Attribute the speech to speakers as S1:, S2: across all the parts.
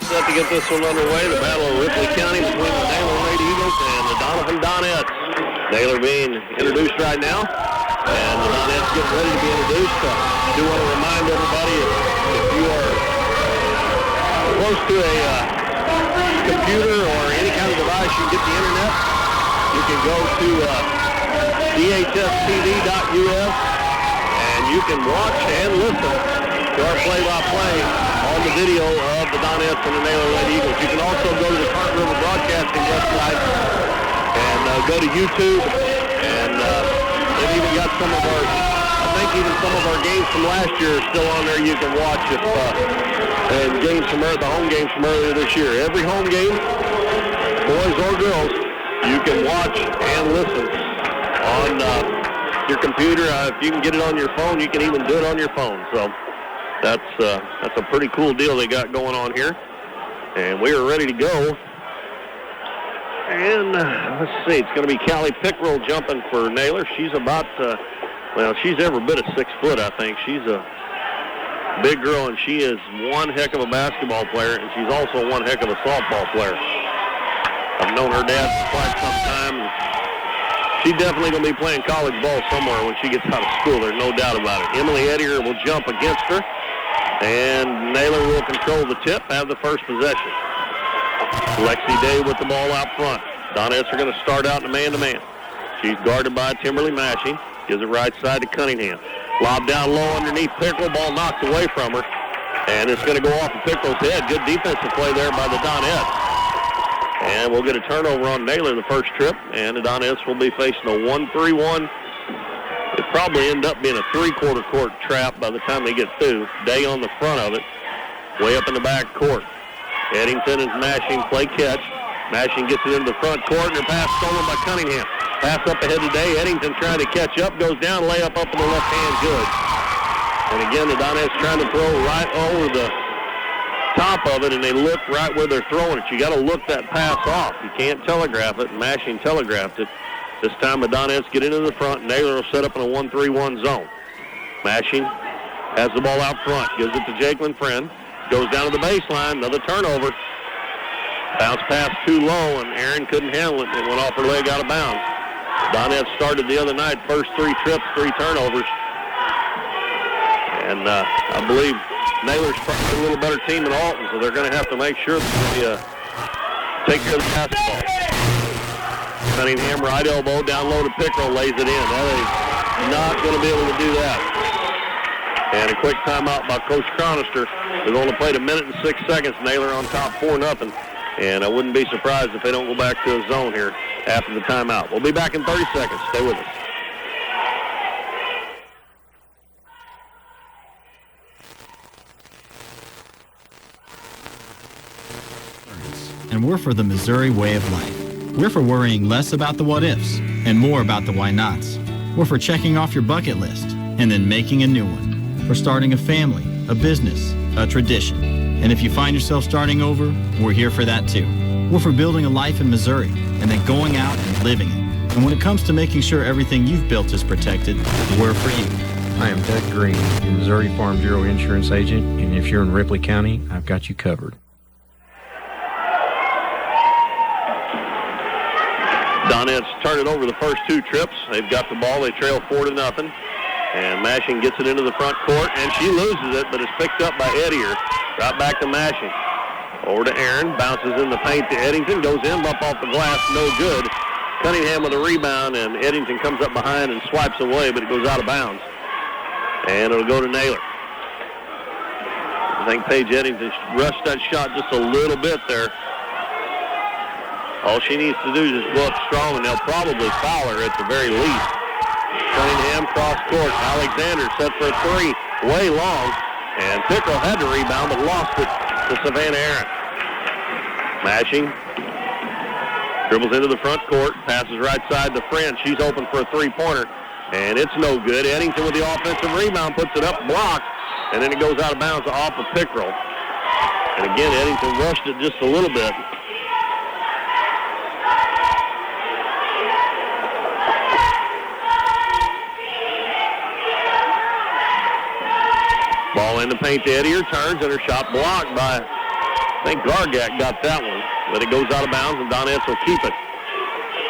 S1: set to get this one underway. The Battle of Ripley County between the Naylor Lady Eagles and the Doniphan Donettes. Naylor being introduced right now, and the Donettes getting ready to be introduced. I do want to remind everybody, if you are close to a computer or any kind of device, you can get the internet. You can go to dhstv.us, and you can watch and listen to our play-by-play on the video of the Donettes and the Naylor Lady Eagles. You can also go to the Cart River Broadcasting website and go to YouTube, and they've even got some of our, I think even some of our games from last year are still on there you can watch, and games from the home games from earlier this year. Every home game, boys or girls, you can watch and listen on your computer. If you can get it on your phone, you can even do it on your phone. So that's a pretty cool deal they got going on here. And we are ready to go. And let's see, it's going to be Callie Pickrell jumping for Naylor. She's about, she's every bit of 6 foot, I think. She's a big girl, and she is one heck of a basketball player, and she's also one heck of a softball player. I've known her dad for quite some time. She's definitely going to be playing college ball somewhere when she gets out of school. There's no doubt about it. Emily Edier will jump against her, and Naylor will control the tip, have the first possession. Lexi Day with the ball out front. Donettes are going to start out in a man-to-man. She's guarded by Timberly Mashing. Gives it right side to Cunningham. Lob down low underneath Pickrell. Ball knocked away from her. And it's going to go off of Pickrell's head. Good defensive play there by the Donettes. And we'll get a turnover on Naylor the first trip. And the Donettes will be facing a 1-3-1. It probably end up being a 3/4 court trap by the time they get through. Day on the front of it. Way up in the back court. Eddington and Mashing play catch. Mashing gets it into the front court, and her pass stolen by Cunningham. Pass up ahead today. Eddington trying to catch up, goes down, layup up in the left hand, good. And again, the Donettes trying to throw right over the top of it, and they look right where they're throwing it. You got to look that pass off. You can't telegraph it. Mashing telegraphed it. This time the Donettes get into the front. Naylor will set up in a 1-3-1 zone. Mashing has the ball out front, gives it to Jaqueline Friend. Goes down to the baseline, another turnover. Bounce pass too low, and Aaron couldn't handle it. It went off her leg out of bounds. Donettes started the other night, first 3 trips, 3 turnovers. And I believe Naylor's probably a little better team than Alton, so they're going to have to make sure that they take care of the basketball. Cunningham, right elbow, down low to Pickrell, lays it in. That is not going to be able to do that. And a quick timeout by Coach Cronister. They've only played 1 minute and 6 seconds. Naylor on top 4-0. And I wouldn't be surprised if they don't go back to a zone here after the timeout. We'll be back in 30 seconds. Stay with us.
S2: And we're for the Missouri way of life. We're for worrying less about the what-ifs and more about the why-nots. We're for checking off your bucket list and then making a new one. For starting a family, a business, a tradition. And if you find yourself starting over, we're here for that too. We're for building a life in Missouri and then going out and living it. And when it comes to making sure everything you've built is protected, we're for you.
S3: I am Doug Green, your Missouri Farm Bureau insurance agent, and if you're in Ripley County, I've got you covered.
S1: Donettes turn it over the first 2 trips. They've got the ball. They trail 4-0. And Mashing gets it into the front court, and she loses it, but it's picked up by Edier. Right back to Mashing. Over to Aaron, bounces in the paint to Eddington, goes in, up off the glass, no good. Cunningham with a rebound, and Eddington comes up behind and swipes away, but it goes out of bounds. And it'll go to Naylor. I think Paige Eddington rushed that shot just a little bit there. All she needs to do is just go up strong, and they'll probably foul her at the very least. Cunningham cross court. Alexander set for a 3, way long. And Pickrell had the rebound, but lost it to Savannah Aaron. Mashing. Dribbles into the front court. Passes right side to Friend. She's open for a 3-pointer. And it's no good. Eddington with the offensive rebound. Puts it up, blocked. And then it goes out of bounds off of Pickrell. And again, Eddington rushed it just a little bit. Ball in the paint to Edier, turns, and her shot blocked by I think Gargak got that one, but it goes out of bounds, and Donettes will keep it.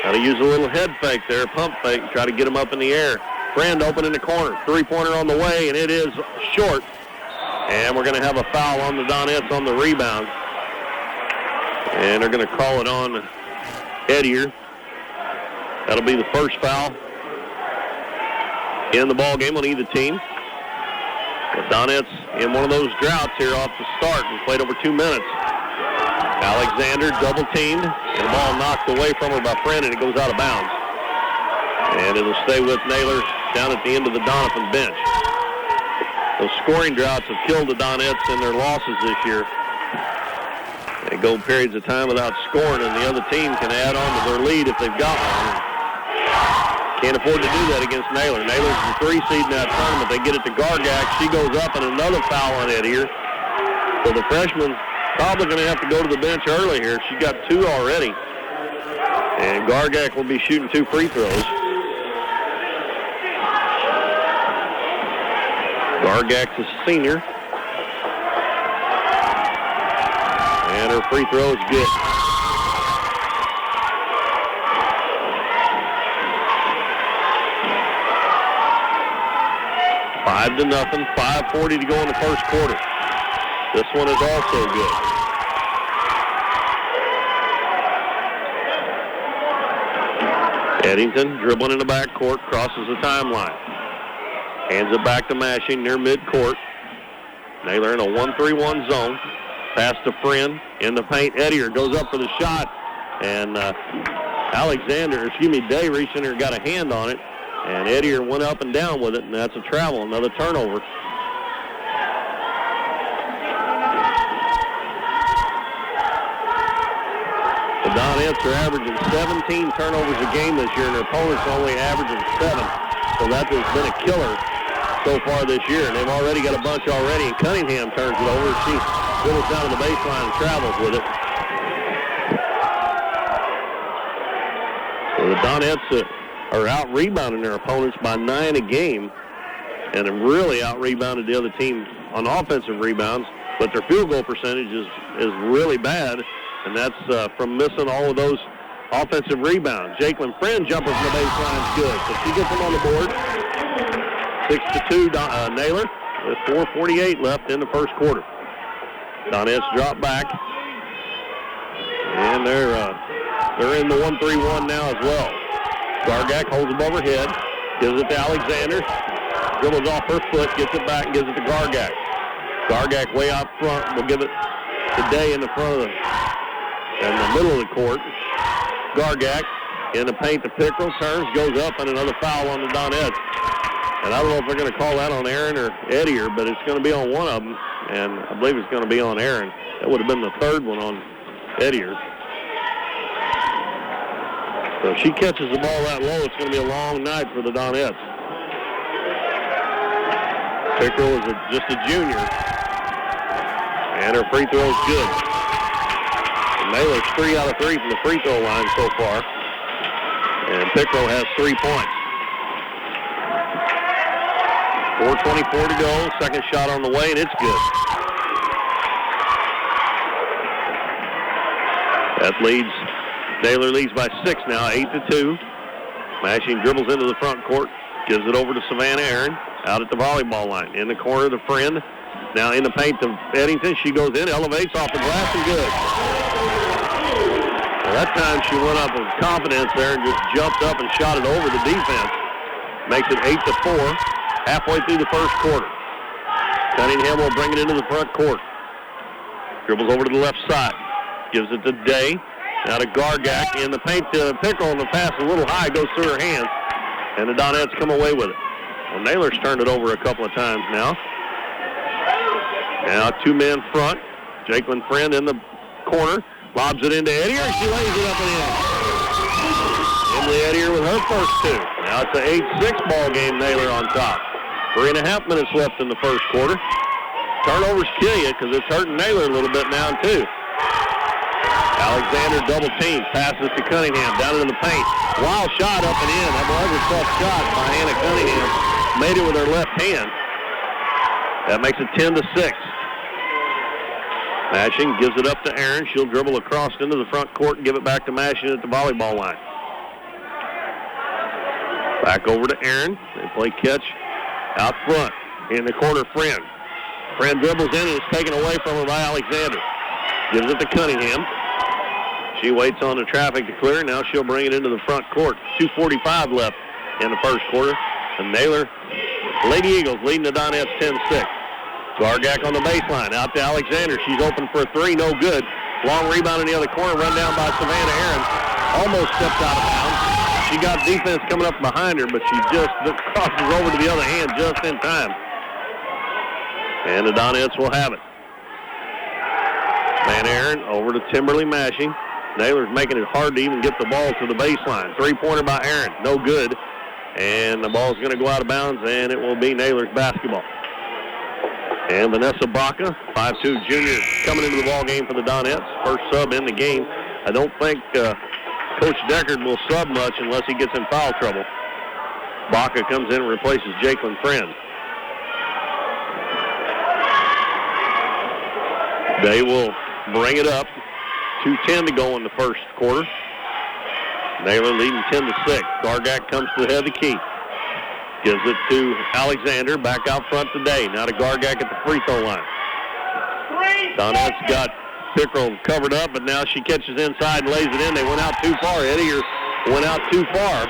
S1: Got to use a little head fake there, pump fake, try to get him up in the air. Friend open in the corner. Three-pointer on the way, and it is short. And we're going to have a foul on the Donettes on the rebound. And they're going to call it on Edier. That'll be the first foul in the ball game on either team. The Donettes in one of those droughts here off the start and played over 2 minutes. Alexander double teamed, and the ball knocked away from her by Friend, and it goes out of bounds. And it'll stay with Naylor down at the end of the Doniphan bench. Those scoring droughts have killed the Donettes in their losses this year. They go periods of time without scoring, and the other team can add on to their lead if they've got one. Can't afford to do that against Naylor. Naylor's the 3 seed in that tournament. They get it to Gargak. She goes up, and another foul on it here. So the freshman probably going to have to go to the bench early here. She got 2 already. And Gargak will be shooting 2 free throws. Gargak's a senior. And her free throw is good. 5-0, 5:40 to go in the first quarter. This one is also good. Eddington dribbling in the backcourt, crosses the timeline. Hands it back to Mashing near midcourt. Naylor in a 1-3-1 zone. Pass to Friend in the paint. Edier goes up for the shot. And Day reached in there and got a hand on it. And Edier went up and down with it, and that's a travel, another turnover. The Donettes are averaging 17 turnovers a game this year, and their opponents are only averaging 7. So that has been a killer so far this year, and they've already got a bunch already, and Cunningham turns it over. She dribbles down to the baseline and travels with it. So the Donettes are out-rebounding their opponents by 9 a game, and have really out-rebounded the other team on offensive rebounds, but their field goal percentage is really bad, and that's from missing all of those offensive rebounds. Jaqueline Friend jumper from the baseline is good, so she gets them on the board. 6-2 Naylor with 4:48 left in the first quarter. Donettes drop back, and they're in the 1-3-1 now as well. Gargak holds him overhead, gives it to Alexander, dribbles off her foot, gets it back and gives it to Gargak. Gargak way out front will give it to Day in the front of in the middle of the court. Gargak in the paint to Pickrell, turns, goes up, and another foul on the Donettes. And I don't know if they're going to call that on Aaron or Edier, but it's going to be on one of them, and I believe it's going to be on Aaron. That would have been the third one on Edier. So if she catches the ball that low, it's going to be a long night for the Donettes. Pickrell is just a junior, and her free throw is good. Naylor's 3 out of 3 from the free throw line so far, and Pickrell has 3 points. 4:24 to go. Second shot on the way, and it's good. Naylor leads by 6 now, 8-2. Mashing dribbles into the front court, gives it over to Savannah Aaron, out at the volleyball line. In the corner, the Friend. Now in the paint to Eddington. She goes in, elevates off the glass, and good. Well, that time she went up with confidence there and just jumped up and shot it over the defense. Makes it 8-4. Halfway through the first quarter. Cunningham will bring it into the front court. Dribbles over to the left side. Gives it to Day. Now to Gargak in the paint to Pickrell, and the pass a little high, goes through her hands. And the Donettes come away with it. Well, Naylor's turned it over a couple of times now. Now 2-man front. Jaqueline Friend in the corner. Lobs it into Edier, and she lays it up and in. Emily Edier with her first 2. Now it's an 8-6 ball game, Naylor on top. 3.5 minutes left in the first quarter. Turnovers kill you because it's hurting Naylor a little bit now, too. Alexander double team, passes to Cunningham, down into the paint. Wild shot up and in. That was a tough shot by Hannah Cunningham. Made it with her left hand. That makes it 10-6. Mashing gives it up to Aaron. She'll dribble across into the front court and give it back to Mashing at the volleyball line. Back over to Aaron. They play catch out front. In the corner, Friend. Friend dribbles in and is taken away from her by Alexander. Gives it to Cunningham. She waits on the traffic to clear. Now she'll bring it into the front court. 2:45 left in the first quarter. And Naylor, Lady Eagles leading the Donettes 10-6. Gargak on the baseline. Out to Alexander. She's open for a three. No good. Long rebound in the other corner. Run down by Savannah Aaron. Almost stepped out of bounds. She got defense coming up behind her, but she just crosses over to the other hand just in time. And the Donettes will have it. Van Aaron over to Timberly Mashing. Naylor's making it hard to even get the ball to the baseline. Three-pointer by Aaron. No good. And the ball's going to go out of bounds, and it will be Naylor's basketball. And Vanessa Baca, 5'2" junior, coming into the ball game for the Donettes. First sub in the game. I don't think Coach Deckard will sub much unless he gets in foul trouble. Baca comes in and replaces Jaqueline Friend. They will bring it up. 2:10 to go in the first quarter. Naylor leading 10-6. Gargak comes to the head of the key. Gives it to Alexander. Back out front today. Now to Gargak at the free throw line. Donettes got Pickrell covered up, but now she catches inside and lays it in. They went out too far. Eddie went out too far,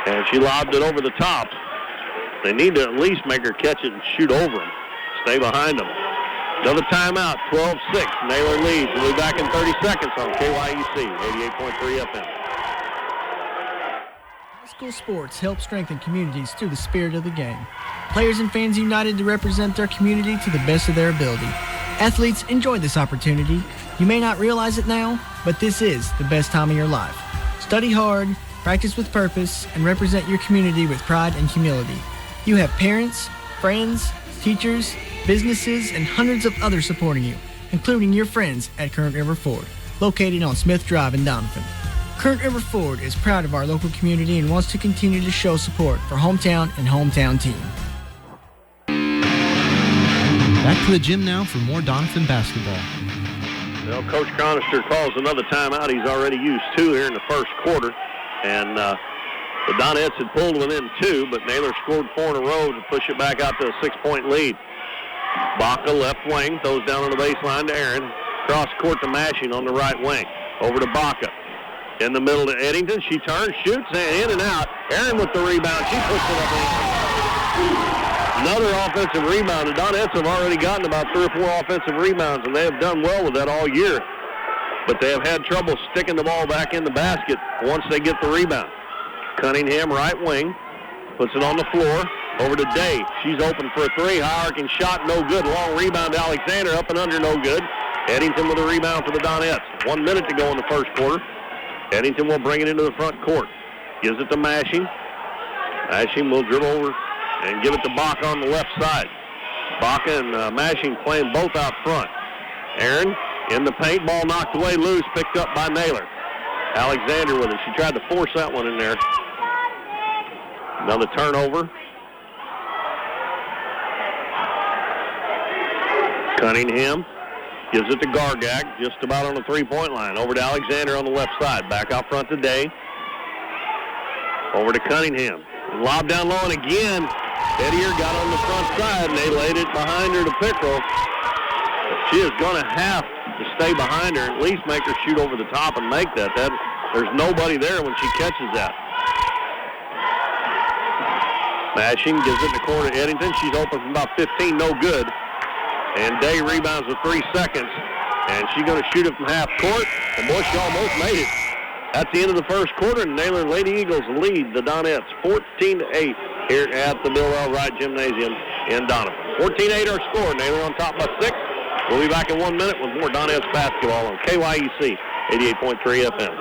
S1: and she lobbed it over the top. They need to at least make her catch it and shoot over them. Stay behind them. Another timeout, 12-6. Naylor leads. We'll be back in 30 seconds on KYEC, 88.3 FM.
S4: High school sports help strengthen communities through the spirit of the game. Players and fans united to represent their community to the best of their ability. Athletes, enjoy this opportunity. You may not realize it now, but this is the best time of your life. Study hard, practice with purpose, and represent your community with pride and humility. You have parents, friends, teachers, businesses, and hundreds of others supporting you, including your friends at Current River Ford, located on Smith Drive in Doniphan. Current River Ford is proud of our local community and wants to continue to show support for hometown and hometown team.
S5: Back to the gym now for more Doniphan basketball.
S1: Well, Coach Chronister calls another timeout. He's already used two here in the first quarter. And the Donettes had pulled within two, but Naylor scored four in a row to push it back out to a 6-point lead. Baca left wing, throws down on the baseline to Aaron. Cross court to Mashing on the right wing. Over to Baca. In the middle to Eddington. She turns, shoots, and in and out. Aaron with the rebound. She puts it up in. Another offensive rebound. The Donettes have already gotten about 3 or 4 offensive rebounds, and they have done well with that all year. But they have had trouble sticking the ball back in the basket once they get the rebound. Cunningham, right wing, puts it on the floor. Over to Day. She's open for a three. High arcing shot, no good. Long rebound to Alexander, up and under, no good. Eddington with a rebound for the Donettes. 1 minute to go in the first quarter. Eddington will bring it into the front court. Gives it to Mashing. Mashing will dribble over and give it to Baca on the left side. Baca and Mashing playing both out front. Aaron in the paint, ball knocked away loose, picked up by Naylor. Alexander with it. She tried to force that one in there. Another turnover. Cunningham gives it to Gargak, just about on the three-point line. Over to Alexander on the left side. Back out front today. Over to Cunningham. Lob down low, and again, Ettier got on the front side, and they laid it behind her to Pickrell. She is going to have to stay behind her, at least make her shoot over the top and make that. There's nobody there when she catches that. Mashing gives it in the corner to Eddington. She's open from about 15, no good. And Day rebounds with 3 seconds. And she's going to shoot it from half court. And boy, she almost made it. At the end of the first quarter, Naylor Lady Eagles lead the Donettes 14-8 here at the Bill L. Wright Gymnasium in Doniphan. 14-8 our score. Naylor on top by 6. We'll be back in 1 minute with more Donettes basketball on KYEC 88.3 FM.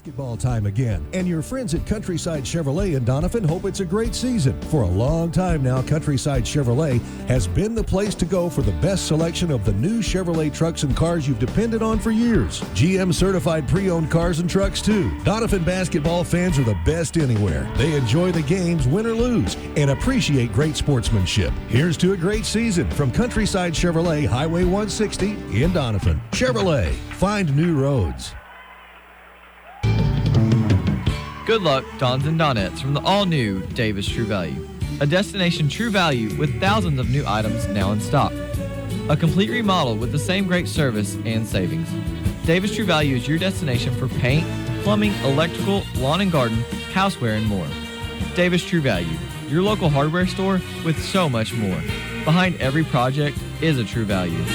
S6: Basketball time again, and your friends at Countryside Chevrolet in Doniphan hope it's a great season. For a long time now, Countryside Chevrolet has been the place to go for the best selection of the new Chevrolet trucks and cars you've depended on for years. GM certified pre-owned cars and trucks too. Doniphan basketball fans are the best anywhere. They enjoy the games, win or lose, and appreciate great sportsmanship. Here's to a great season from Countryside Chevrolet, Highway 160 in Doniphan. Chevrolet, find new roads.
S7: Good luck, Dons and Donettes, from the all-new Davis True Value. A destination True Value with thousands of new items now in stock. A complete remodel with the same great service and savings. Davis True Value is your destination for paint, plumbing, electrical, lawn and garden, houseware, and more. Davis True Value, your local hardware store with so much more. Behind every project is a True Value.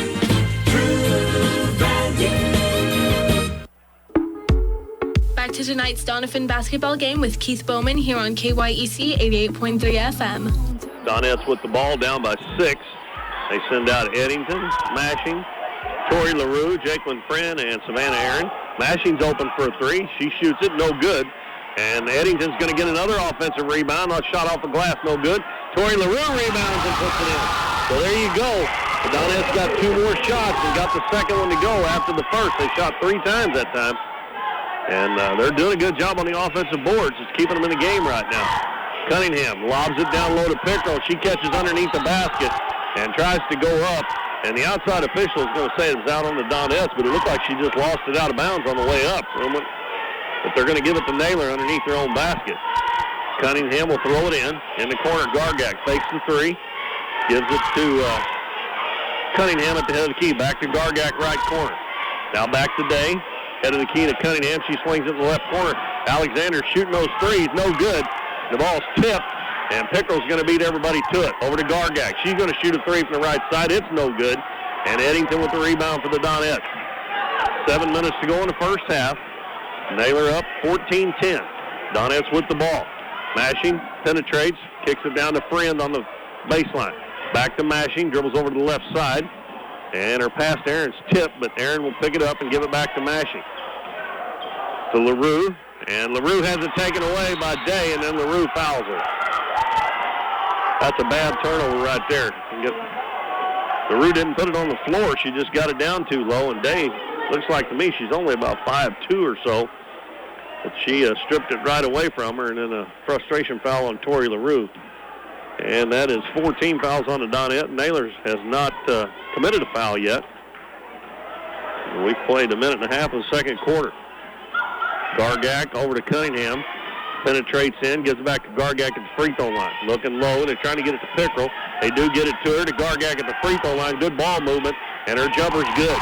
S8: Back to tonight's Doniphan basketball game with Keith Bowman here on KYEC 88.3 FM.
S1: Donettes with the ball down by 6. They send out Eddington, Mashing, Tori LaRue, Jaqueline Friend, and Savannah Aaron. Mashing's open for a 3. She shoots it, no good. And Eddington's going to get another offensive rebound. Not shot off the glass, no good. Tori LaRue rebounds and puts it in. So there you go. The Donettes got 2 more shots and got the second one to go after the first. They shot 3 times that time. And they're doing a good job on the offensive boards. It's keeping them in the game right now. Cunningham lobs it down low to Pickrell. She catches underneath the basket and tries to go up. And the outside official is going to say it's out on the Donettes, but it looked like she just lost it out of bounds on the way up. But they're going to give it to Naylor underneath their own basket. Cunningham will throw it in the corner. Gargak fakes the 3. Gives it to Cunningham at the head of the key. Back to Gargak, right corner. Now back to Day. Head of the key to Cunningham. She swings it in the left corner. Alexander shooting those 3s. No good. The ball's tipped, and Pickrell's going to beat everybody to it. Over to Gargak. She's going to shoot a 3 from the right side. It's no good. And Eddington with the rebound for the Donettes. 7 minutes to go in the first half. Naylor up 14-10. Donettes with the ball. Mashing, penetrates, kicks it down to Friend on the baseline. Back to Mashing, dribbles over to the left side. And her pass to Aaron's tipped, but Aaron will pick it up and give it back to Mashing. To LaRue, and LaRue has it taken away by Day, and then LaRue fouls her. That's a bad turnover right there. LaRue didn't put it on the floor. She just got it down too low, and Day, looks like to me she's only about 5'2" or so. But she stripped it right away from her, and then a frustration foul on Tori LaRue. And that is 14 fouls on the Donette. Naylor has not committed a foul yet. We've played a minute and a half of the second quarter. Gargak over to Cunningham. Penetrates in, gives it back to Gargak at the free throw line. Looking low, they're trying to get it to Pickrell. They do get it to her, to Gargak at the free throw line. Good ball movement, and her jumper's good.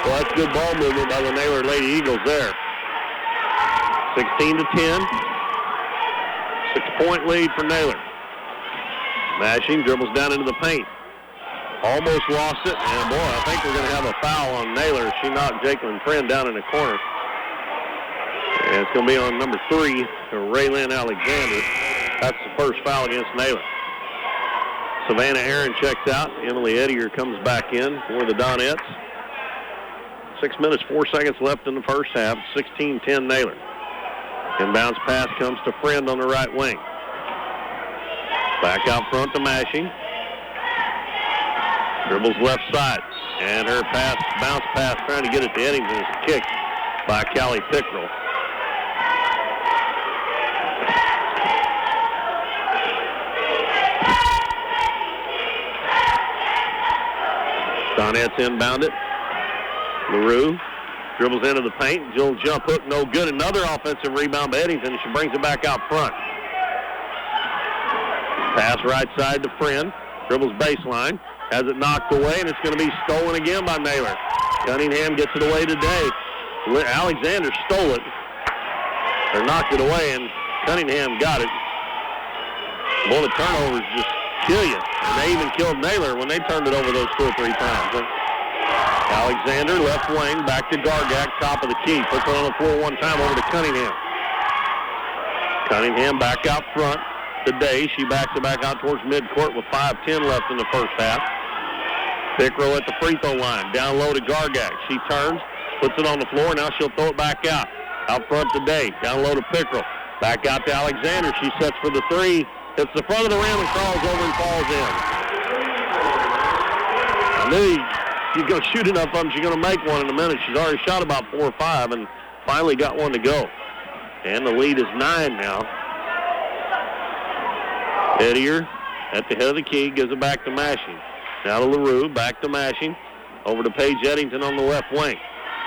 S1: Well, that's good ball movement by the Naylor Lady Eagles there. 16-10. 6-point lead for Naylor. Mashing, dribbles down into the paint. Almost lost it, and boy, I think we're going to have a foul on Naylor. She knocked Jaqueline Friend down in the corner. And it's going to be on number 3, Raylyn Alexander. That's the first foul against Naylor. Savannah Aaron checks out. Emily Ettier comes back in for the Donettes. 6 minutes, 4 seconds left in the first half. 16-10 Naylor. Inbounds pass comes to Friend on the right wing. Back out front to Mashing. Dribbles left side. And her pass, bounce pass, trying to get it to Eddington, is kicked by Callie Pickrell. Donettes inbound it. LaRue dribbles into the paint. Jill jump hook, no good. Another offensive rebound by Eddington, and she brings it back out front. Pass right side to Friend. Dribbles baseline. Has it knocked away, and it's going to be stolen again by Naylor. Cunningham gets it away today. Alexander stole it. Or knocked it away, and Cunningham got it. Boy, the turnovers just kill you. And they even killed Naylor when they turned it over those 2 or 3 times. Alexander, left wing, back to Gargak, top of the key. Puts it on the floor one time over to Cunningham. Cunningham back out front. Today, she backs it back out towards midcourt with 5:10 left in the first half. Pickrell at the free throw line. Down low to Gargak. She turns, puts it on the floor. Now she'll throw it back out. Out front to Day. Down low to Pickrell. Back out to Alexander. She sets for the three. Hits the front of the rim and crawls over and falls in. I knew she's going to shoot enough of them. She's going to make one in a minute. She's already shot about 4 or 5 and finally got one to go. And the lead is 9 now. Edier at the head of the key, gives it back to Mashing. Now to LaRue, back to Mashing. Over to Paige Eddington on the left wing.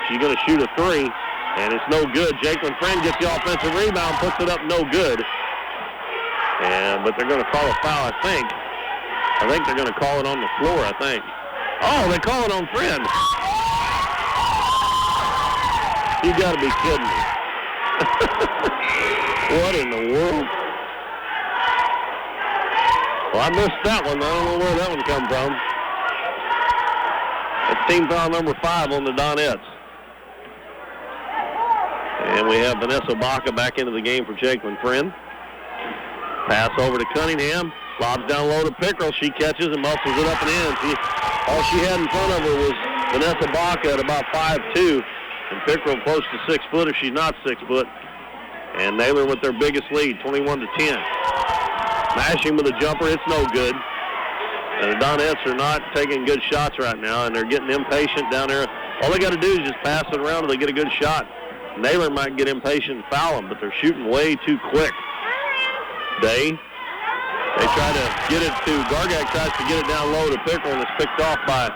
S1: She's going to shoot a three, and it's no good. Jacqueline Friend gets the offensive rebound, puts it up, no good. But they're going to call a foul, I think. I think they're going to call it on the floor, I think. Oh, they call it on Friend. You got to be kidding me. What in the world? Well, I missed that one. I don't know where that one come from. It's team foul number 5 on the Donettes. And we have Vanessa Baca back into the game for Jacqueline Friend. Pass over to Cunningham. Lobs down low to Pickrell. She catches and muscles it up and in. All she had in front of her was Vanessa Baca at about 5'2", and Pickrell close to 6 foot if she's not 6 foot. And Naylor with their biggest lead, 21-10. Mashing with a jumper, it's no good. And the Donettes are not taking good shots right now, and they're getting impatient down there. All they got to do is just pass it around until they get a good shot. Naylor might get impatient and foul them, but they're shooting way too quick. They try to get it to, Gargak tries to get it down low to Pickrell, and it's picked off by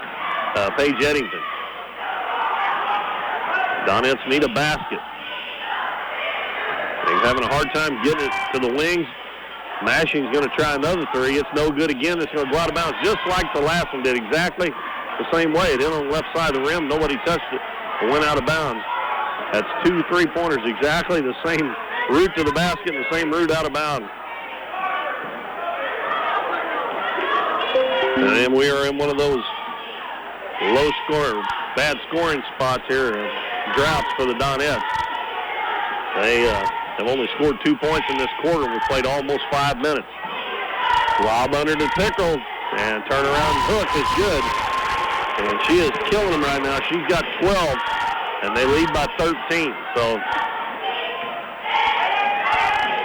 S1: Paige Eddington. Donettes need a basket. They're having a hard time getting it to the wings. Mashing's going to try another three. It's no good again. It's going to go out of bounds just like the last one did, exactly the same way. It hit on the left side of the rim. Nobody touched it. It went out of bounds. That's 2 3-pointers, exactly the same route to the basket and the same route out of bounds. And we are in one of those bad scoring spots here, droughts for the Donettes. They have only scored 2 points in this quarter. We've played almost 5 minutes. Lob under to Pickrell, and turnaround hook is good. And she is killing them right now. She's got 12, and they lead by 13. So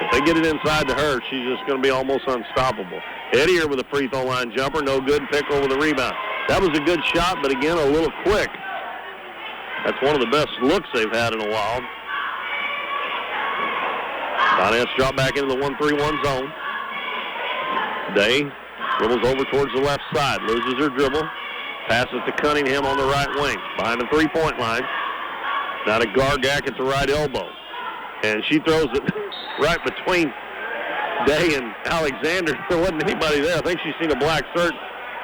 S1: if they get it inside to her, she's just going to be almost unstoppable. Edier with a free throw line jumper, no good. Pickrell with a rebound. That was a good shot, but again, a little quick. That's one of the best looks they've had in a while. Donettes drop back into the 1-3-1 zone. Day dribbles over towards the left side, loses her dribble, passes to Cunningham on the right wing, behind the three-point line. Now to Gargak at the right elbow. And she throws it right between Day and Alexander. There wasn't anybody there. I think she's seen a black shirt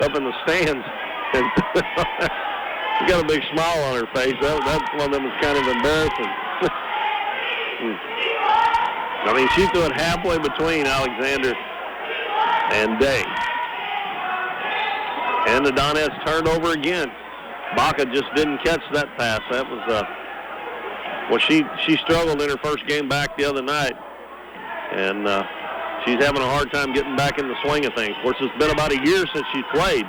S1: up in the stands. And she got a big smile on her face. That's one of them was kind of embarrassing. I mean, she threw it halfway between Alexander and Day. And the Donettes turned over again. Baca just didn't catch that pass. That was well, she struggled in her first game back the other night. And she's having a hard time getting back in the swing of things. Of course, it's been about a year since she played.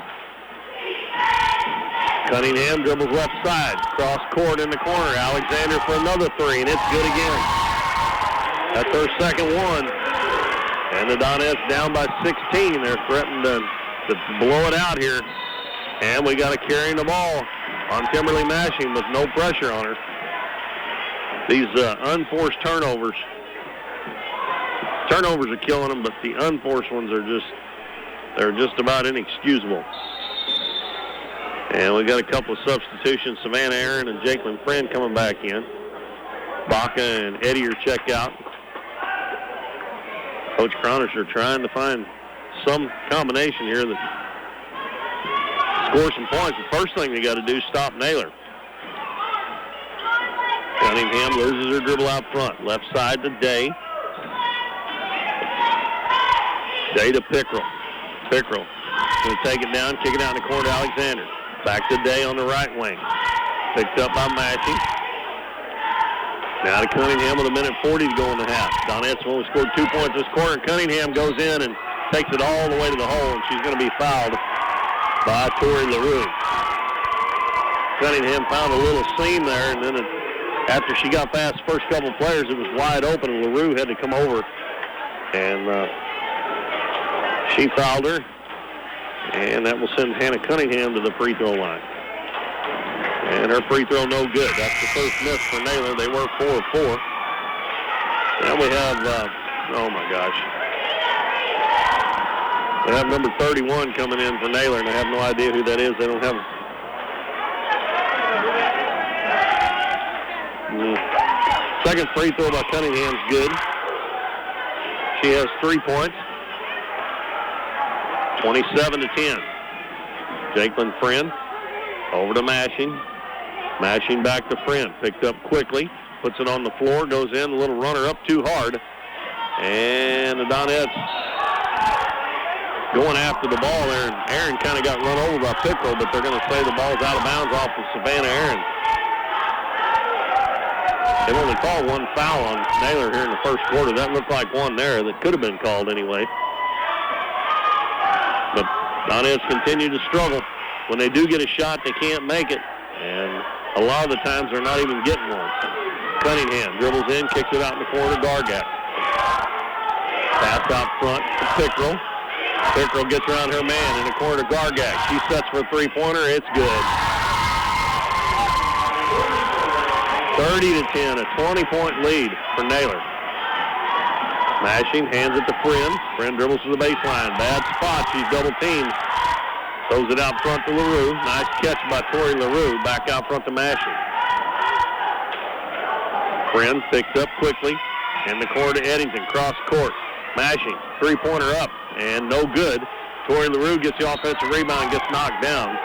S1: Cunningham dribbles left side, cross court in the corner. Alexander for another three, and it's good again. That's her second one. And the Donettes down by 16. They're threatening to blow it out here. And we got a carrying the ball on Kimberly Mashing with no pressure on her. These unforced turnovers are killing them, but the unforced ones are just about inexcusable. And we got a couple of substitutions. Savannah Aaron and Jacqueline Friend coming back in. Baca and Eddie are checked out. Coach Croners are trying to find some combination here that scores some points. The first thing they got to do is stop Naylor. Cunningham loses her dribble out front. Left side to Day. Day to Pickrell. Pickrell going to take it down, kick it out in the corner to Alexander. Back to Day on the right wing. Picked up by Mashing. Now to Cunningham with 1:40 to go in the half. Donettes only scored 2 points this quarter. Cunningham goes in and takes it all the way to the hole, and she's going to be fouled by Tori LaRue. Cunningham found a little seam there, and then it after she got past the first couple of players, it was wide open, and LaRue had to come over. And she fouled her. And that will send Hannah Cunningham to the free throw line. And her free throw no good. That's the first miss for Naylor. They were 4 of 4. Now we have, oh my gosh. We have number 31 coming in for Naylor, and I have no idea who that is. They don't have. Second free throw by Cunningham's good. She has 3 points. 27-10. Jakelin Friend over to Mashing. Mashing back to Friend. Picked up quickly. Puts it on the floor. Goes in. A little runner up too hard. And the Donettes going after the ball there. And Aaron kind of got run over by Pickrell, but they're going to say the ball's out of bounds off of Savannah Aaron. They've only called one foul on Naylor here in the first quarter. That looked like one there that could have been called anyway. But Donettes continue to struggle. When they do get a shot, they can't make it. And a lot of the times they're not even getting one. Cunningham dribbles in, kicks it out in the corner to Gargak. Pass out front to Pickrell. Pickrell gets around her man in the corner to Gargak. She sets for a three-pointer. It's good. 30-10, a 20-point lead for Naylor. Mashing, hands it to Friend. Friend dribbles to the baseline. Bad spot. She's double-teamed. Throws it out front to LaRue. Nice catch by Tori LaRue. Back out front to Mashing. Friend picked up quickly. In the corner to Eddington. Cross court. Mashing. Three-pointer up. And no good. Tori LaRue gets the offensive rebound and gets knocked down.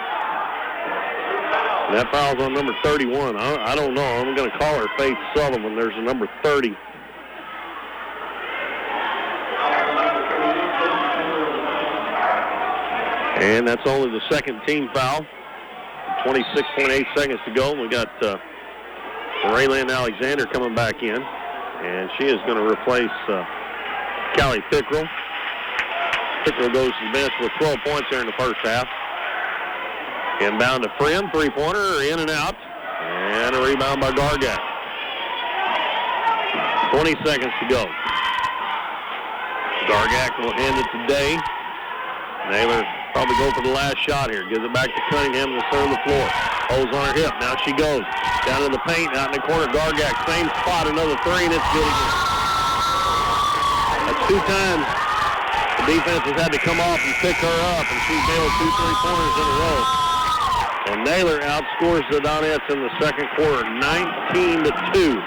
S1: And that foul's on number 31. I don't know. I'm going to call her Faith Sullivan. There's a number 30. And that's only the second team foul. 26.8 seconds to go. We got Raylan Alexander coming back in. And she is going to replace Callie Pickrell. Pickrell goes to the bench with 12 points there in the first half. Inbound to Friend. Three-pointer in and out. And a rebound by Gargak. 20 seconds to go. Gargak will hand it to Day. Naylor probably go for the last shot here. Gives it back to Cunningham in the center of the floor. Holds on her hip. Now she goes down in the paint, out in the corner. Gargak, same spot, another three, and it's good again. That's 2 times the defense has had to come off and pick her up, and she's nailed 2 3-pointers in a row. And Naylor outscores the Donettes in the second quarter, 19-2.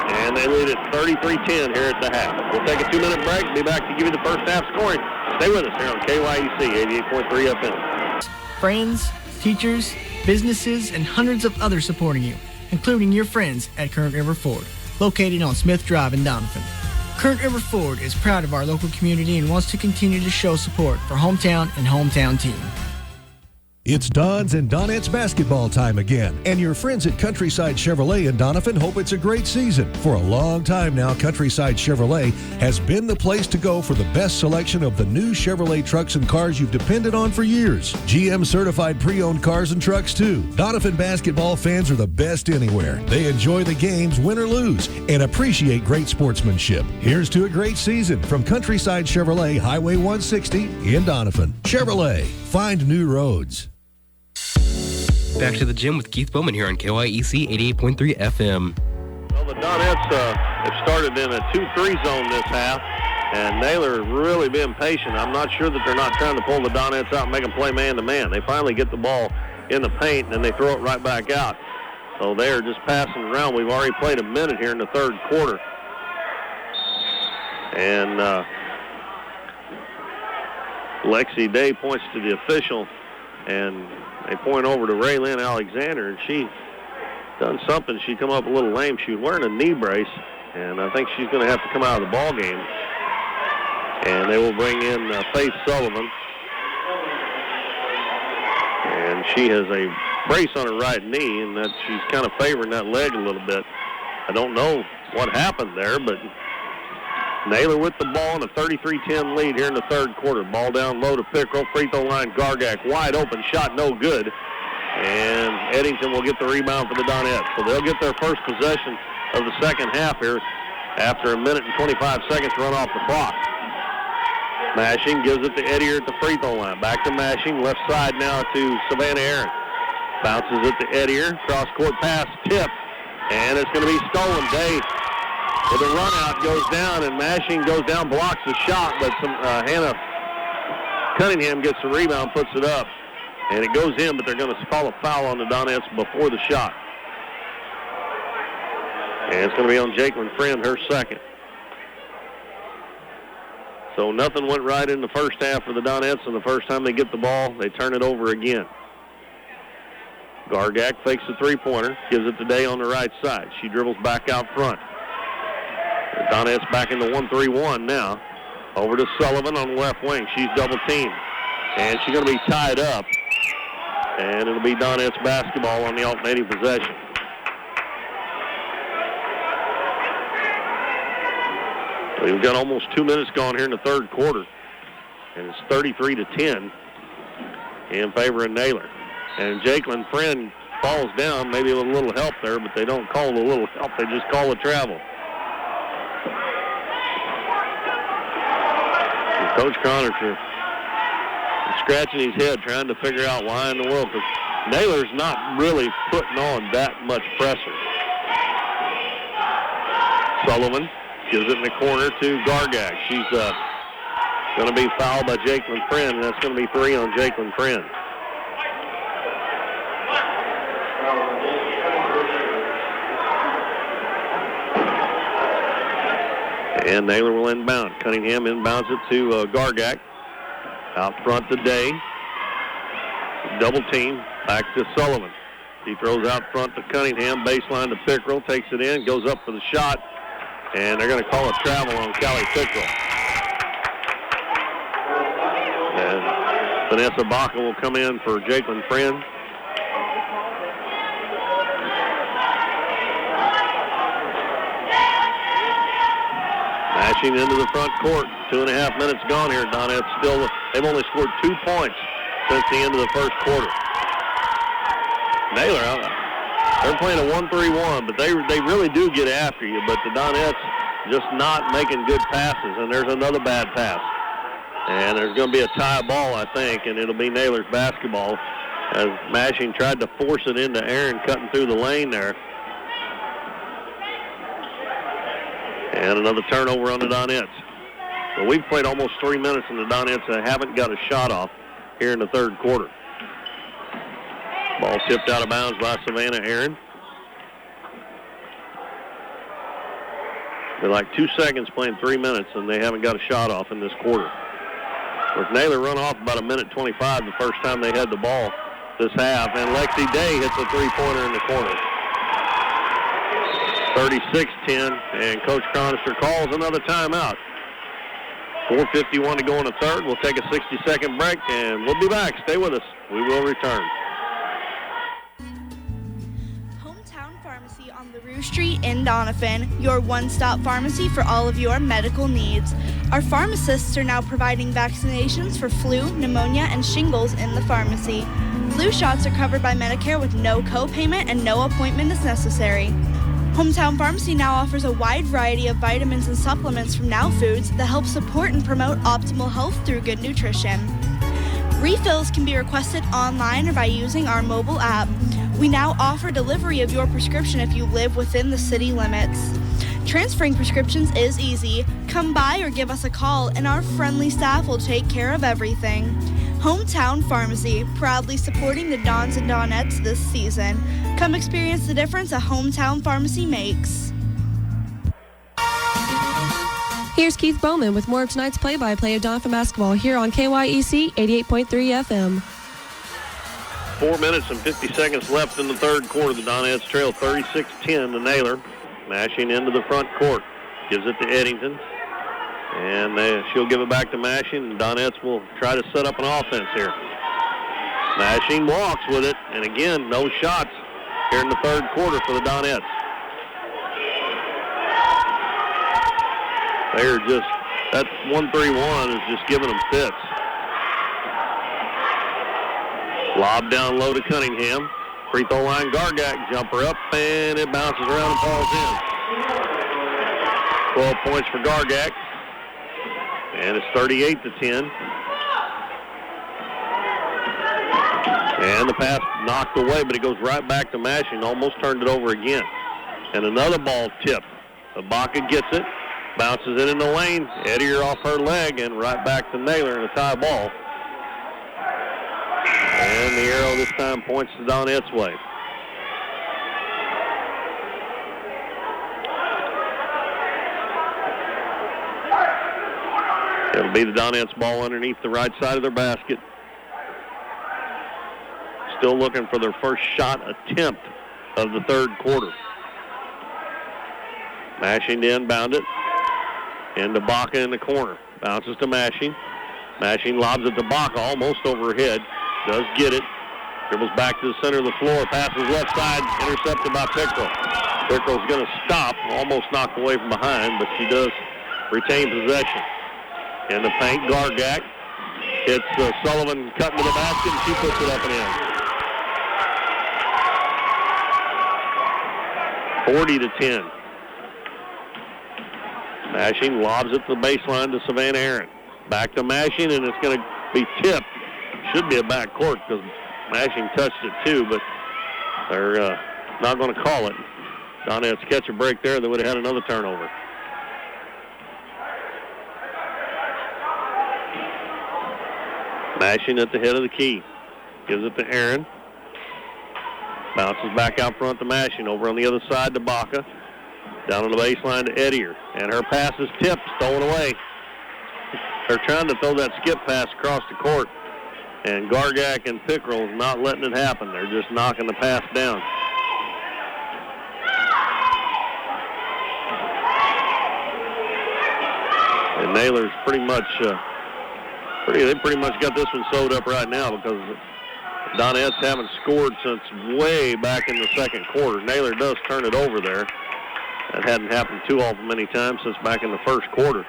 S1: And they lead at 33-10 here at the half. We'll take a 2-minute break. Be back to give you the first half scoring. Stay with us here on KYEC 88.3 FM.
S4: Friends, teachers, businesses, and hundreds of others supporting you, including your friends at Current River Ford, located on Smith Drive in Doniphan. Current River Ford is proud of our local community and wants to continue to show support for hometown and hometown team.
S6: It's Dons and Donettes basketball time again, and your friends at Countryside Chevrolet in Doniphan hope it's a great season. For a long time now, Countryside Chevrolet has been the place to go for the best selection of the new Chevrolet trucks and cars you've depended on for years. GM certified pre-owned cars and trucks too. Doniphan basketball fans are the best anywhere. They enjoy the games, win or lose, and appreciate great sportsmanship. Here's to a great season from Countryside Chevrolet, Highway 160 in Doniphan. Chevrolet, find new roads.
S9: Back to the gym with Keith Bowman here on KYEC 88.3 FM.
S1: Well, the Donettes have started in a 2-3 zone this half, and Naylor really been patient. I'm not sure that they're not trying to pull the Donettes out and make them play man-to-man. They finally get the ball in the paint, and then they throw it right back out. So they're just passing around. We've already played a minute here in the third quarter. And Lexi Day points to the official, and they point over to Raylyn Alexander, and she done something. She come up a little lame. She was wearing a knee brace, and I think she's going to have to come out of the ball game. And they will bring in Faith Sullivan. And she has a brace on her right knee, and that she's kind of favoring that leg a little bit. I don't know what happened there, but Naylor with the ball in a 33-10 lead here in the third quarter. Ball down low to Pickrell. Free throw line, Gargak wide open. Shot no good. And Eddington will get the rebound for the Donettes. So they'll get their first possession of the second half here after 1 minute and 25 seconds run off the clock. Mashing gives it to Eddie at the free throw line. Back to Mashing, left side now to Savannah Aaron. Bounces it to Edier, cross-court pass, tip, and it's going to be stolen. Day with a run-out goes down, and Mashing goes down, blocks the shot, but Hannah Cunningham gets the rebound, puts it up, and it goes in, but they're going to call a foul on the Donettes before the shot. And it's going to be on Jacqueline Friend, her second. So nothing went right in the first half for the Donettes, and the first time they get the ball, they turn it over again. Gargak fakes the three-pointer, gives it to Day on the right side. She dribbles back out front. The Donettes back in the 1-3-1 now. Over to Sullivan on the left wing. She's double-teamed, and she's going to be tied up. And it'll be Donettes basketball on the alternating possession. We've got almost 2 minutes gone here in the third quarter, and it's 33-10 in favor of Naylor. And Jacqueline Friend falls down, maybe with a little help there, but they don't call the little help, they just call the travel. And Coach Connors scratching his head trying to figure out why in the world, because Naylor's not really putting on that much pressure. Sullivan gives it in the corner to Gargak. She's going to be fouled by Jacqueline Friend, and that's going to be 3 on Jacqueline Friend. And Naylor will inbound. Cunningham inbounds it to Gargak. Out front to Day. Double team. Back to Sullivan. He throws out front to Cunningham. Baseline to Pickrell. Takes it in. Goes up for the shot. And they're going to call a travel on Callie Pickrell. And Vanessa Baca will come in for Jacqueline Friend. Mashing into the front court. 2.5 minutes gone here. Donettes they've only scored 2 points since the end of the first quarter. Naylor, they're playing a 1-3-1, but they really do get after you. But the Donettes just not making good passes, and there's another bad pass. And there's going to be a tie ball, I think, and it'll be Naylor's basketball as Mashing tried to force it into Aaron cutting through the lane there. And another turnover on the Donettes. So we've played almost 3 minutes, and the Donettes haven't got a shot off here in the third quarter. Ball tipped out of bounds by Savannah Aaron. They're like 2 seconds playing 3 minutes, and they haven't got a shot off in this quarter. With Naylor run off about 1:25 the first time they had the ball this half, and Lexi Day hits a three-pointer in the corner. 36-10, and Coach Cronister calls another timeout. 4:51 to go in the third. We'll take a 60-second break, and we'll be back. Stay with us. We will return.
S10: Hometown Pharmacy on LaRue Street in Doniphan, your one-stop pharmacy for all of your medical needs. Our pharmacists are now providing vaccinations for flu, pneumonia, and shingles in the pharmacy. Flu shots are covered by Medicare with no co-payment and no appointment is necessary. Hometown Pharmacy now offers a wide variety of vitamins and supplements from Now Foods that help support and promote optimal health through good nutrition. Refills can be requested online or by using our mobile app. We now offer delivery of your prescription if you live within the city limits. Transferring prescriptions is easy. Come by or give us a call and our friendly staff will take care of everything. Hometown Pharmacy, proudly supporting the Dons and Donettes this season. Come experience the difference a Hometown Pharmacy makes.
S11: Here's Keith Bowman with more of tonight's play-by-play of Doniphan basketball here on KYEC 88.3 FM.
S1: 4 minutes and 50 seconds left in the third quarter. The Donettes trail 36-10 to Naylor. Mashing into the front court. Gives it to Eddington. And she'll give it back to Mashing. And Donettes will try to set up an offense here. Mashing walks with it. And again, no shots here in the third quarter for the Donettes. They're just, that 1-3-1 is just giving them fits. Lob down low to Cunningham. Free throw line, Gargak, jumper up, and it bounces around and falls in. 12 points for Gargak, and it's 38-10. And the pass knocked away, but it goes right back to Mashing, almost turned it over again. And another ball tip. Ibaka gets it, bounces it in the lane, Edier off her leg, and right back to Naylor in a tie ball. And the arrow this time points to Donettes' way. It'll be the Donettes ball underneath the right side of their basket. Still looking for their first shot attempt of the third quarter. Mashing to inbound it. And Ibaka in the corner. Bounces to Mashing. Mashing lobs it to Ibaka almost over her head. Does get it. Dribbles back to the center of the floor. Passes left side. Intercepted by Pickrell. Pickrell's going to stop. Almost knocked away from behind, but she does retain possession. In the paint, Gargak hits Sullivan cutting to the basket, and she puts it up and in. 40-10. Mashing lobs it to the baseline to Savannah Aaron. Back to Mashing, and it's going to be tipped. Should be a back court because Mashing touched it too, but they're not going to call it. Donettes catch a break there. They would have had another turnover. Mashing at the head of the key. Gives it to Aaron. Bounces back out front to Mashing. Over on the other side to Baca. Down on the baseline to Edier. And her pass is tipped, stolen away. They're trying to throw that skip pass across the court. And Gargak and Pickrell is not letting it happen. They're just knocking the pass down. And Naylor's pretty much they pretty much got this one sewed up right now because Donettes haven't scored since way back in the second quarter. Naylor does turn it over there. That hadn't happened too often many times since back in the first quarter.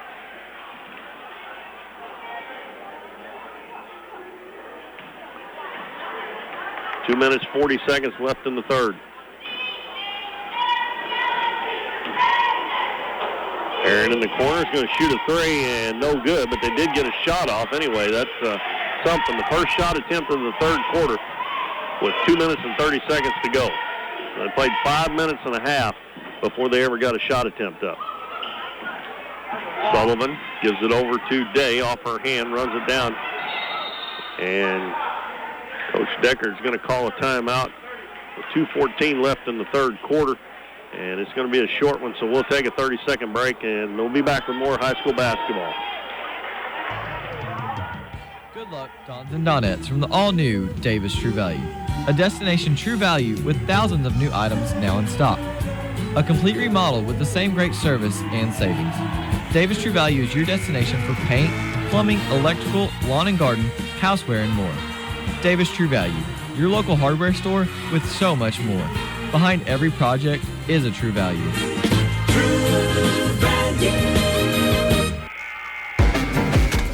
S1: Two minutes, 40 seconds left in the third. Aaron in the corner is going to shoot a three, and no good, but they did get a shot off anyway. That's something. The first shot attempt of the third quarter with 2 minutes and 30 seconds to go. They played 5 minutes and a half before they ever got a shot attempt up. Sullivan gives it over to Day off her hand, runs it down. And Coach Decker is going to call a timeout with 2:14 left in the third quarter. And it's going to be a short one, so we'll take a 30-second break, and we'll be back with more high school basketball.
S7: Good luck, Dons and Donettes, from the all-new Davis True Value. A destination True Value with thousands of new items now in stock. A complete remodel with the same great service and savings. Davis True Value is your destination for paint, plumbing, electrical, lawn and garden, houseware, and more. Davis True Value, your local hardware store with so much more. Behind every project is a True Value.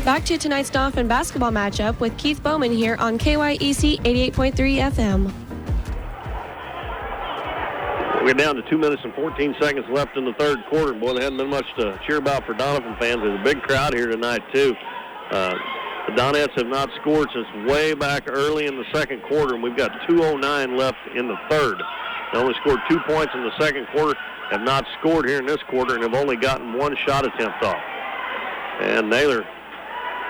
S11: Back to tonight's Doniphan basketball matchup with Keith Bowman here on KYEC 88.3 FM.
S1: We're down to 2 minutes and 14 seconds left in the third quarter. Boy, there hasn't been much to cheer about for Doniphan fans. There's a big crowd here tonight, too. The Donettes have not scored since way back early in the second quarter, and we've got 2:09 left in the third. They only scored 2 points in the second quarter, have not scored here in this quarter, and have only gotten one shot attempt off. And Naylor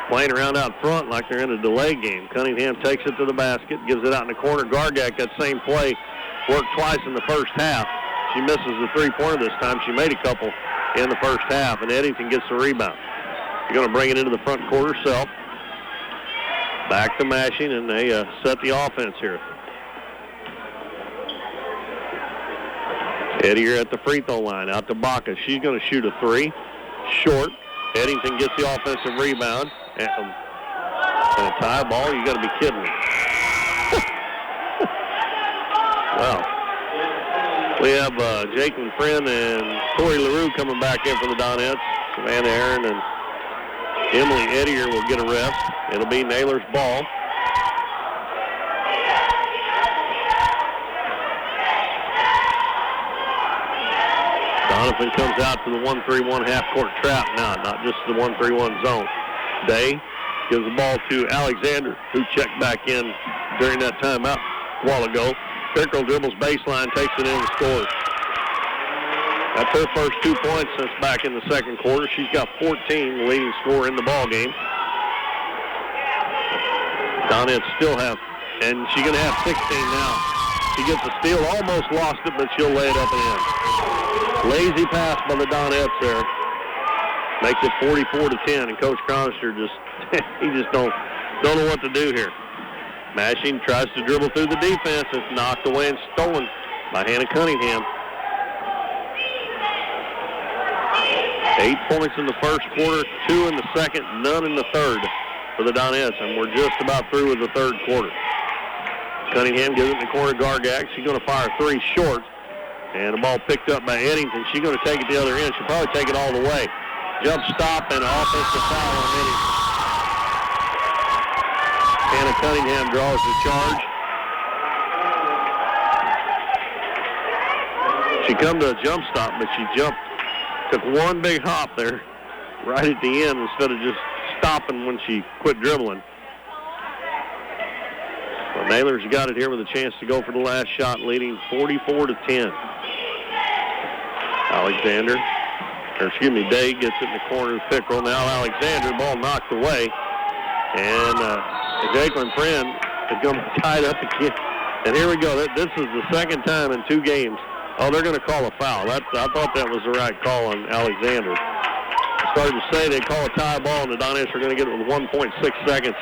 S1: playing around out front like they're in a delay game. Cunningham takes it to the basket, gives it out in the corner. Gargak, that same play, worked twice in the first half. She misses the three-pointer this time. She made a couple in the first half, and Eddington gets the rebound. You're going to bring it into the front court herself. Back to Mashing, and they set the offense here. Edier at the free throw line, out to Baca. She's going to shoot a three. Short. Eddington gets the offensive rebound. And a tie ball. You got to be kidding me. Wow. We have Jake Friend and Tori LaRue coming back in for the Donettes. Savannah Aaron and Emily Edier will get a rest. It'll be Naylor's ball. Doniphan comes out to the 1-3-1 half-court trap now, not just the 1-3-1 zone. Day gives the ball to Alexander, who checked back in during that timeout a while ago. Pickrell dribbles baseline, takes it in and scores. That's her first 2 points since back in the second quarter. She's got 14, the leading scorer in the ball game. Donettes still have, and she's going to have 16 now. She gets a steal, almost lost it, but she'll lay it up and in. Lazy pass by the Donettes there. Makes it 44-10, and Coach Cronister he just don't know what to do here. Mashing tries to dribble through the defense. It's knocked away and stolen by Hannah Cunningham. 8 points in the first quarter, 2 in the second, none in the third for the Donettes, and we're just about through with the third quarter. Cunningham gives it in the corner to Gargak. She's going to fire 3 short, and the ball picked up by Eddington. She's going to take it the other end. She'll probably take it all the way. Jump stop and offensive foul on Eddington. Hannah Cunningham draws the charge. She come to a jump stop, but she took one big hop there right at the end instead of just stopping when she quit dribbling. Well, Naylor's got it here with a chance to go for the last shot, leading 44-10. Day gets it in the corner of Pickrell. Now Alexander, ball knocked away. And Jacqueline Friend is going to be tied up again. And here we go. This is the second time in 2 games. Oh, they're going to call a foul. I thought that was the right call on Alexander. I started to say they call a tie ball, and the Donettes are going to get it with 1.6 seconds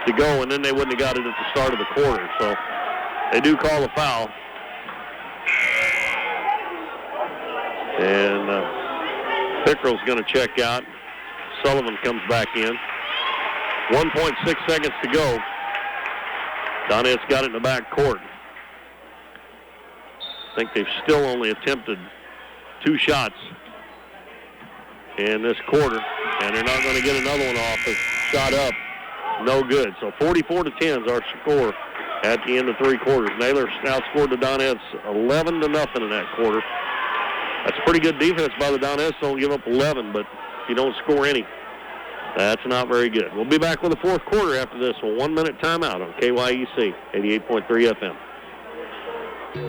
S1: to go, and then they wouldn't have got it at the start of the quarter. So they do call a foul. And Pickrell's going to check out. Sullivan comes back in. 1.6 seconds to go. Donettes got it in the back court. I think they've still only attempted 2 shots in this quarter, and they're not going to get another one off. It's shot up, no good. So 44-10 is our score at the end of 3 quarters. Naylor outscored the Donettes 11-0 in that quarter. That's pretty good defense by the Donettes. Don't give up 11, but if you don't score any, that's not very good. We'll be back with the fourth quarter after this. A 1-minute timeout on KYEC 88.3 FM.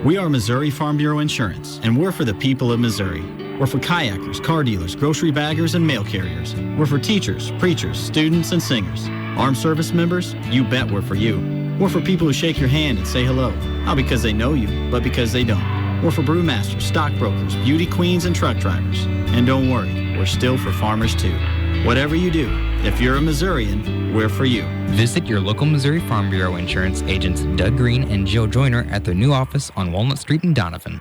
S2: We are Missouri Farm Bureau Insurance, and we're for the people of Missouri. We're for kayakers, car dealers, grocery baggers, and mail carriers. We're for teachers, preachers, students, and singers. Armed service members, you bet we're for you. We're for people who shake your hand and say hello, not because they know you, but because they don't. We're for brewmasters, stockbrokers, beauty queens, and truck drivers. And don't worry, we're still for farmers too. Whatever you do, if you're a Missourian, we're for you.
S12: Visit your local Missouri Farm Bureau Insurance agents Doug Green and Jill Joyner at their new office on Walnut Street in Doniphan.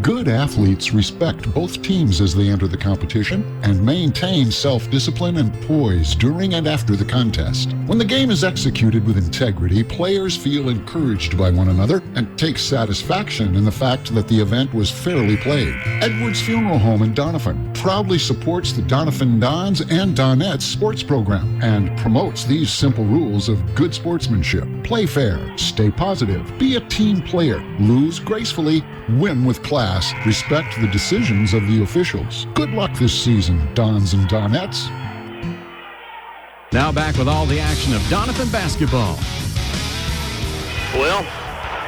S13: Good athletes respect both teams as they enter the competition and maintain self-discipline and poise during and after the contest. When the game is executed with integrity, players feel encouraged by one another and take satisfaction in the fact that the event was fairly played. Edwards Funeral Home in Doniphan proudly supports the Doniphan Dons and Donettes sports program and promotes these simple rules of good sportsmanship. Play fair, stay positive, be a team player, lose gracefully, win with class, respect the decisions of the officials. Good luck this season, Dons and Donettes.
S14: Now back with all the action of Doniphan basketball.
S1: Well,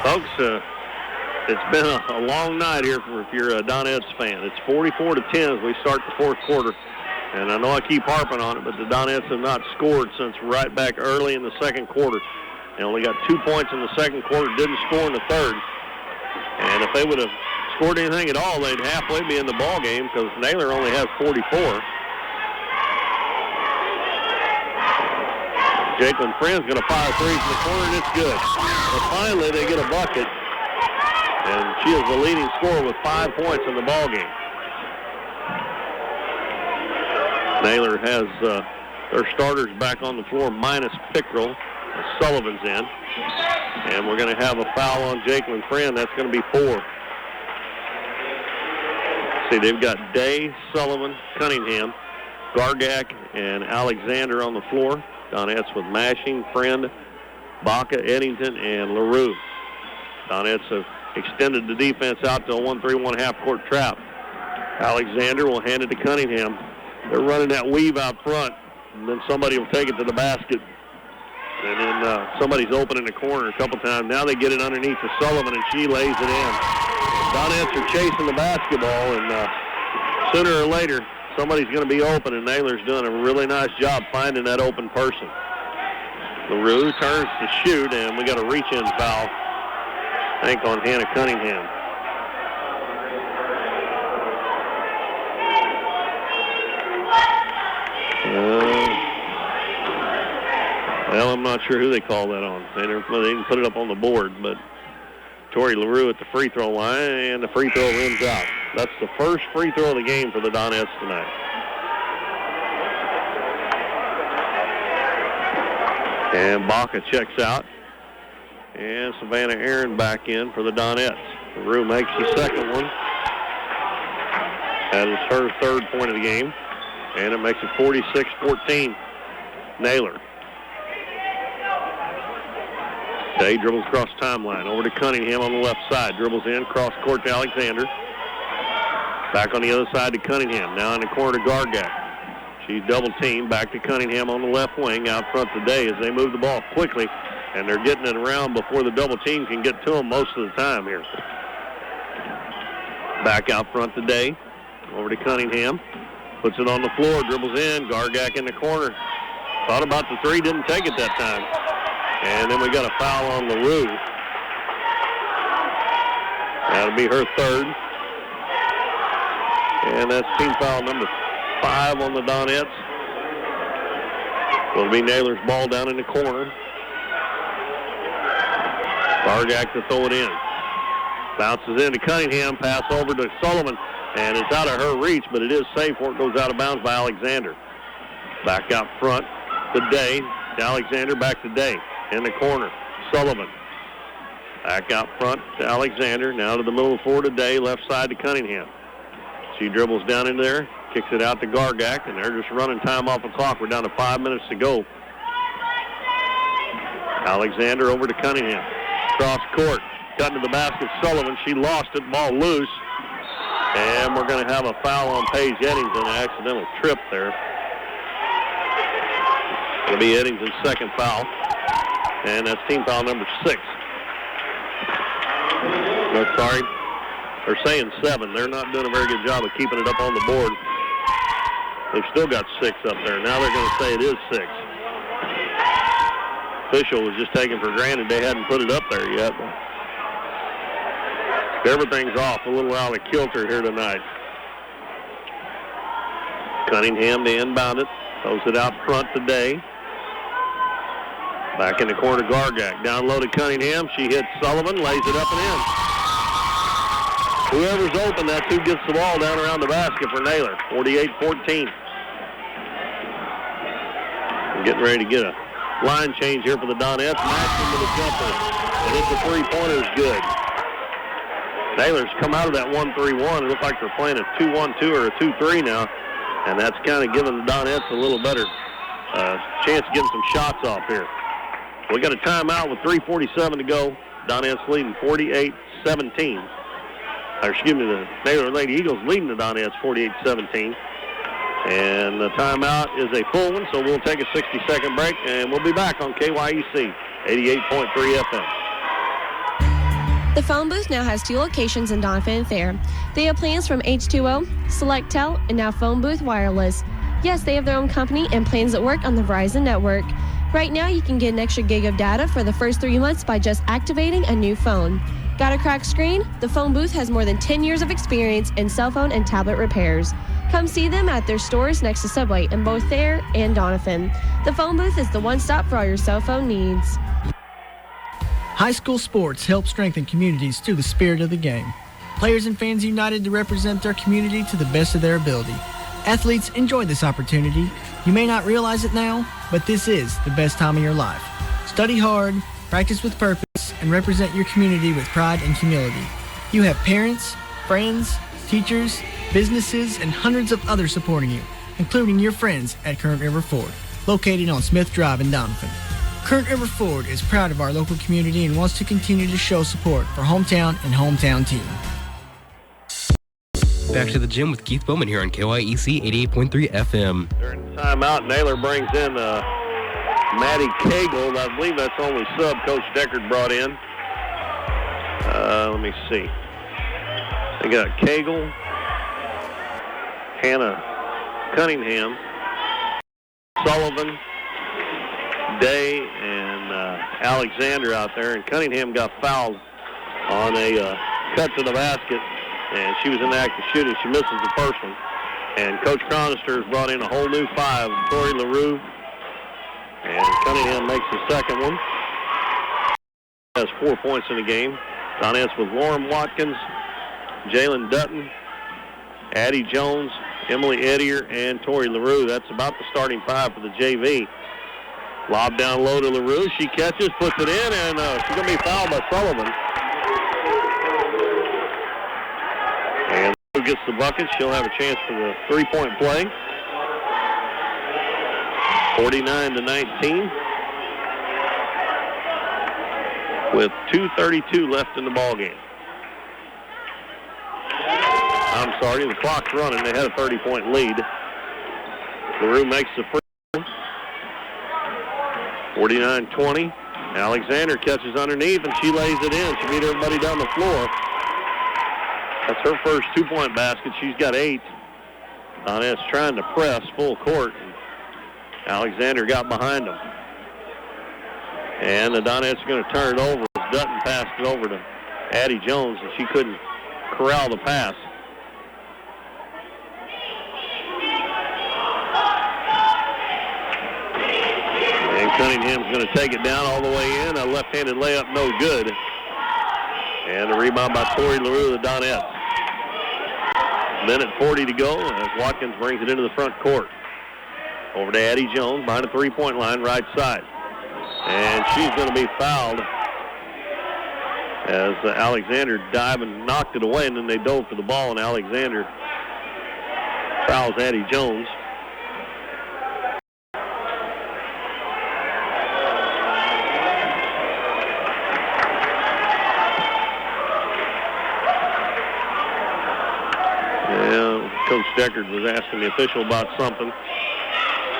S1: folks, it's been a long night here if you're a Donettes fan. It's 44-10 as we start the fourth quarter. And I know I keep harping on it, but the Donettes have not scored since right back early in the second quarter. They only got 2 points in the second quarter, didn't score in the third. And if they would have scored anything at all, they'd halfway be in the ball game because Naylor only has 44. Jacqueline Friend's going to fire 3 from the corner, and it's good. But finally, they get a bucket, and she is the leading scorer with 5 points in the ball game. Naylor has their starters back on the floor minus Pickrell. Sullivan's in. And we're going to have a foul on Jacqueline Friend. That's going to be 4. See, they've got Day, Sullivan, Cunningham, Gargak, and Alexander on the floor. Donettes with Mashing, Friend, Baca, Eddington, and LaRue. Donettes have extended the defense out to a 1-3-1 half-court trap. Alexander will hand it to Cunningham. They're running that weave out front, and then somebody will take it to the basket. And then somebody's open in the corner a couple times. Now they get it underneath to Sullivan, and she lays it in. Donettes are chasing the basketball, and sooner or later, somebody's going to be open, and Naylor's doing a really nice job finding that open person. LaRue turns to shoot, and we got a reach-in foul, I think, on Hannah Cunningham. Well, I'm not sure who they call that on. They didn't put it up on the board, but Tori LaRue at the free throw line, and the free throw rims out. That's the first free throw of the game for the Donettes tonight. And Baca checks out. And Savannah Aaron back in for the Donettes. LaRue makes the second one. That is her third point of the game. And it makes it 46-14. Naylor. Day dribbles across timeline. Over to Cunningham on the left side. Dribbles in, cross court to Alexander. Back on the other side to Cunningham. Now in the corner to Gargak. She's double teamed. Back to Cunningham on the left wing. Out front today as they move the ball quickly. And they're getting it around before the double team can get to them most of the time here. Back out front today. Over to Cunningham. Puts it on the floor. Dribbles in. Gargak in the corner. Thought about the three. Didn't take it that time. And then we got a foul on LaRue. That'll be her third. And that's team foul number 5 on the Donettes. It'll be Naylor's ball down in the corner. Gargak to throw it in. Bounces into Cunningham. Pass over to Sullivan. And it's out of her reach, but it is safe before it goes out of bounds by Alexander. Back out front to Day. To Alexander, back to Day. In the corner, Sullivan. Back out front to Alexander. Now to the middle of the floor to Day. Left side to Cunningham. She dribbles down in there. Kicks it out to Gargak, and they're just running time off the clock. We're down to 5 minutes to go. Alexander over to Cunningham. Cross court. Cutting to the basket. Sullivan. She lost it. Ball loose. And we're going to have a foul on Paige Eddington. An accidental trip there. It'll be Eddington's second foul. And that's team foul number 6. No, sorry. They're saying 7. They're not doing a very good job of keeping it up on the board. They've still got 6 up there. Now they're going to say it is 6. Official was just taking for granted they hadn't put it up there yet. Everything's off a little out of kilter here tonight. Cunningham to inbound it. Throws it out front today. Back in the corner, Gargak. Down low to Cunningham. She hits Sullivan, lays it up and in. Whoever's open, that's who gets the ball down around the basket for Naylor. 48-14. We're getting ready to get a line change here for the Donettes. Matching with a jumper. And it's a three-pointer is good. Naylor's come out of that 1-3-1. It looks like they're playing a 2-1-2 or a 2-3 now. And that's kind of giving the Donettes a little better chance of getting some shots off here. We got a timeout with 3:47 to go. Donettes leading 48-17. Excuse me, the Naylor Lady Eagles leading the Donettes 48-17. And the timeout is a full one, so we'll take a 60-second break, and we'll be back on KYEC 88.3 FM.
S11: The phone booth now has 2 locations in Doniphan and Thayer. They have plans from H2O, SelectTel, and now Phone Booth Wireless. Yes, they have their own company and plans that work on the Verizon network. Right now, you can get an extra gig of data for the first 3 months by just activating a new phone. Got a cracked screen? The phone booth has more than 10 years of experience in cell phone and tablet repairs. Come see them at their stores next to Subway in both Thayer and Doniphan. The phone booth is the one-stop for all your cell phone needs.
S4: High school sports help strengthen communities through the spirit of the game. Players and fans united to represent their community to the best of their ability. Athletes, enjoy this opportunity. You may not realize it now, but this is the best time of your life. Study hard, practice with purpose, and represent your community with pride and humility. You have parents, friends, teachers, businesses, and hundreds of others supporting you, including your friends at Current River Ford, located on Smith Drive in Doniphan. Current River Ford is proud of our local community and wants to continue to show support for hometown and hometown team.
S9: Back to the gym with Keith Bowman here on KYEC 88.3 FM.
S1: During the timeout, Naylor brings in Maddie Cagle. I believe that's the only sub Coach Deckard brought in. Let me see. They got Cagle, Hannah Cunningham, Sullivan, Day, and Alexander out there. And Cunningham got fouled on a cut to the basket, and she was in the act of shooting. She misses the first one. And Coach Cronister has brought in a whole new 5, Tori LaRue, and Cunningham makes the second one. Has 4 points in the game. Donettes with Lauren Watkins, Jalen Dutton, Addie Jones, Emily Edier, and Tori LaRue. That's about the starting 5 for the JV. Lob down low to LaRue. She catches, puts it in, and she's going to be fouled by Sullivan. And who gets the bucket? She'll have a chance for the three-point play. 49-19. With 2:32 left in the ball game. I'm sorry, the clock's running. They had a 30-point lead. LaRue makes the free. 49-20. Alexander catches underneath, and she lays it in. She beat everybody down the floor. That's her first 2-point basket. She's got 8. Donettes trying to press full court. Alexander got behind him. And the Donettes are going to turn it over. Dutton passed it over to Addie Jones, and she couldn't corral the pass. And Cunningham's going to take it down all the way in. A left-handed layup, no good. And a rebound by Tori LaRue, the Donettes. Minute 40 to go as Watkins brings it into the front court. Over to Addie Jones, behind the three-point line, right side. And she's going to be fouled as Alexander dived and knocked it away, and then they dove for the ball, and Alexander fouls Addie Jones. Yeah, Coach Deckard was asking the official about something.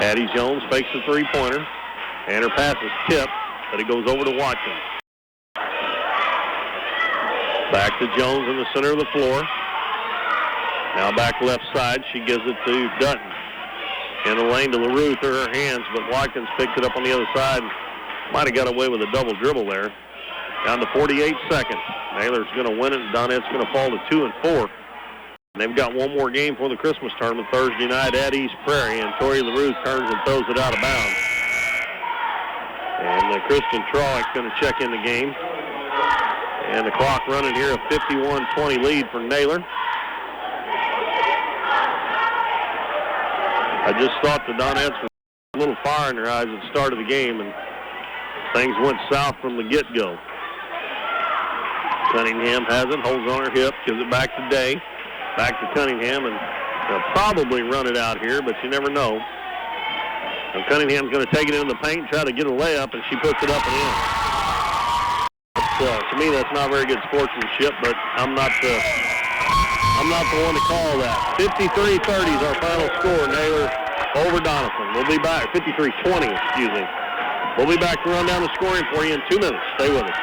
S1: Addie Jones fakes the three-pointer, and her pass is tipped, but it goes over to Watkins. Back to Jones in the center of the floor. Now back left side. She gives it to Dutton. In the lane to LaRue through her hands, but Watkins picked it up on the other side. Might have got away with a double dribble there. Down to 48 seconds. Naylor's going to win it, and Donette's going to fall to 2 and 4. And they've got one more game for the Christmas tournament Thursday night at East Prairie, and Tori LaRue turns and throws it out of bounds. And Kristen Trowick's going to check in the game. And the clock running here, a 51-20 lead for Naylor. I just thought the Donettes were a little fire in their eyes at the start of the game, and things went south from the get-go. Cunningham has it, holds on her hip, gives it back to Day. Back to Cunningham, and they'll probably run it out here, but you never know. And Cunningham's going to take it into the paint, try to get a layup, and she puts it up and in. To me, that's not very good sportsmanship, but I'm not the one to call that. 53-30 is our final score. Naylor over Doniphan. We'll be back. 53-20, excuse me. We'll be back to run down the scoring for you in 2 minutes. Stay with us.